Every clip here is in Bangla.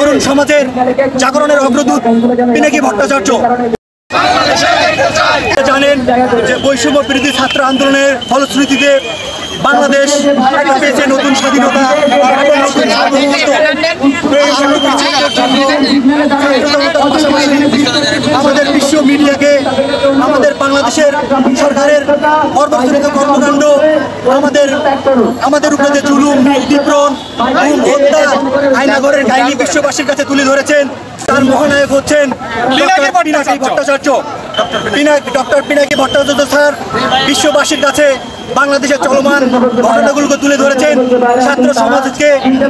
তরুণ সমাজের জাগরণের অগ্রদূত পিনাকি ভট্টাচার্য। জানেন যে বৈষম্য বিরোধী ছাত্র আন্দোলনের ফলশ্রুতিতে বাংলাদেশ পেয়েছে নতুন স্বাধীনতা। আমাদের বিশ্ব মিডিয়াকে আমাদের বাংলাদেশের সরকারের অবর্জনিত কর্মকাণ্ড, আমাদের উপরে যে জুলুম, নিপীড়ন, হত্যা, আয়নাঘরের কাহিনী বিশ্ববাসীর কাছে তুলে ধরেছেন। তার মহানায়ক হচ্ছেন পিনাকি ভট্টাচার্য। ডক্টর পিনাকি ভট্টাচার্য স্যার বিশ্ববাসীর কাছে বাংলাদেশের চলমান ঘটনাগুলোকে তুলে ধরেছেন, ছাত্র সমাজকে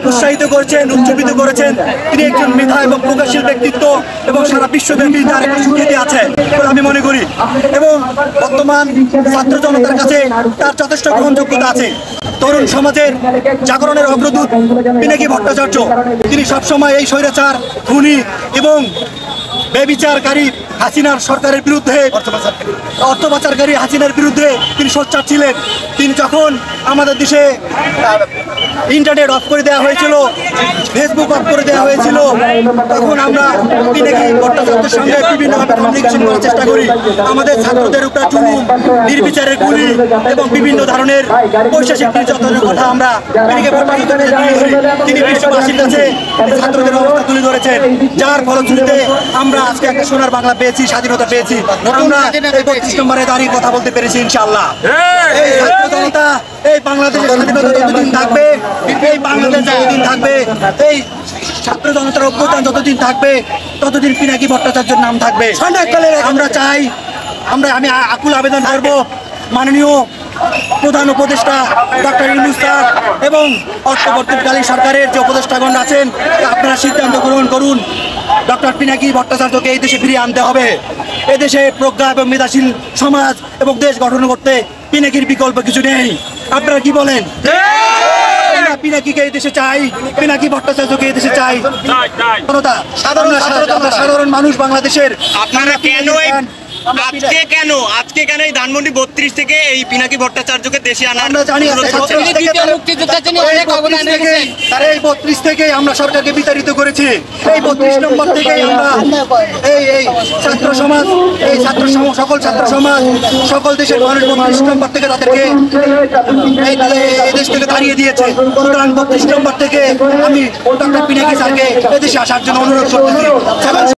উৎসাহিত করেছেন, উজ্জীবিত করেছেন। তিনি একজন মেধা এবং প্রকাশশীল ব্যক্তিত্ব এবং সারা বিশ্বব্যাপী তার একটা সুখ্যাতি আছে বলে আমি মনে করি, এবং বর্তমান ছাত্র জনতার কাছে তার যথেষ্ট গ্রহণযোগ্যতা আছে। তরুণ সমাজের জাগরণের অগ্রদূত পিনাকি ভট্টাচার্য। তিনি সবসময় এই স্বৈরাচার, খুনি এবং বেবিচারকারী হাসিনার সরকারের বিরুদ্ধে, অর্থ পাচারকারী হাসিনার বিরুদ্ধে তিনি সোচ্চার ছিলেন। তিনি যখন আমাদের দেশে ইন্টারনেট অফ করে দেওয়া হয়েছিল, ফেসবুক অফ করে দেওয়া হয়েছিল, তখন আমরা পিনাকি ভট্টাচার্যের সঙ্গে বিভিন্নভাবে কমিউনিকেশন করার চেষ্টা করি। আমাদের ছাত্রদের উপর জুলুম, নির্বিচারের গুলি এবং বিভিন্ন ধরনের বৈশ্বিক নির্যাতনের কথা আমরা পিনাকি ভট্টাচার্যের কাছে তুলে ধরি। তিনি বিশ্ববাসীর কাছে ছাত্রদের অবস্থা তুলে ধরেছেন, যার ফলশ্রুতিতে আমরা আজকে একটা সোনার বাংলা পেয়েছি, স্বাধীনতা পেয়েছি। আমরা এই 32 নম্বরে দাঁড়িয়ে কথা বলতে পেরেছি ইনশাআল্লাহ। এই ছাত্র জনতা, এই বাংলাদেশের স্বাধীনতা যতদিন থাকবে, এই বাংলাদেশ যতদিন থাকবে, এই ছাত্র জনতার অভ্যুত্থান যতদিন থাকবে, ততদিন পিনাকি ভট্টাচার্যের নাম থাকবে। আমরা চাই, আমি আকুল আবেদন করব মাননীয় প্রধান উপদেষ্টা ডক্টর ইউনূস স্যার এবং অন্তর্বর্তীকালীন সরকারের যে উপদেষ্টাগণ আছেন, আপনারা সিদ্ধান্ত গ্রহণ করুন। ডক্টর পিনাকি ভট্টাচার্যকে এই দেশে ফিরিয়ে আনতে হবে। এদেশে প্রজ্ঞা এবং মেধাশীল সমাজ এবং দেশ গঠন করতে পিনাকির বিকল্প কিছু নেই। আপনারা কি বলেন? পিনাকিকে এই দেশে চাই, পিনাকি ভট্টাচার্যকে এই দেশে চাই। সাধারণ মানুষ বাংলাদেশের। আপনারা আজকে কেন এই ধানমন্ডি 32 থেকে এই পিনাকি ভট্টাচার্যকে দেশে আনার? আমরা জানি এই 32 থেকে আমরা সরকারকে বিতাড়িত করেছি। এই 32 নম্বর থেকে আমরা এই ছাত্র সমাজ, সকল ছাত্র সমাজ, সকল দেশের মানুষ 32 নম্বর থেকে তাদেরকে এই দেশ থেকে তাড়িয়ে দিয়েছে। সুতরাং 32 নম্বর থেকে আমি ডক্টর পিনাকি স্যারকে এদেশে আসার জন্য অনুরোধ করতেছি।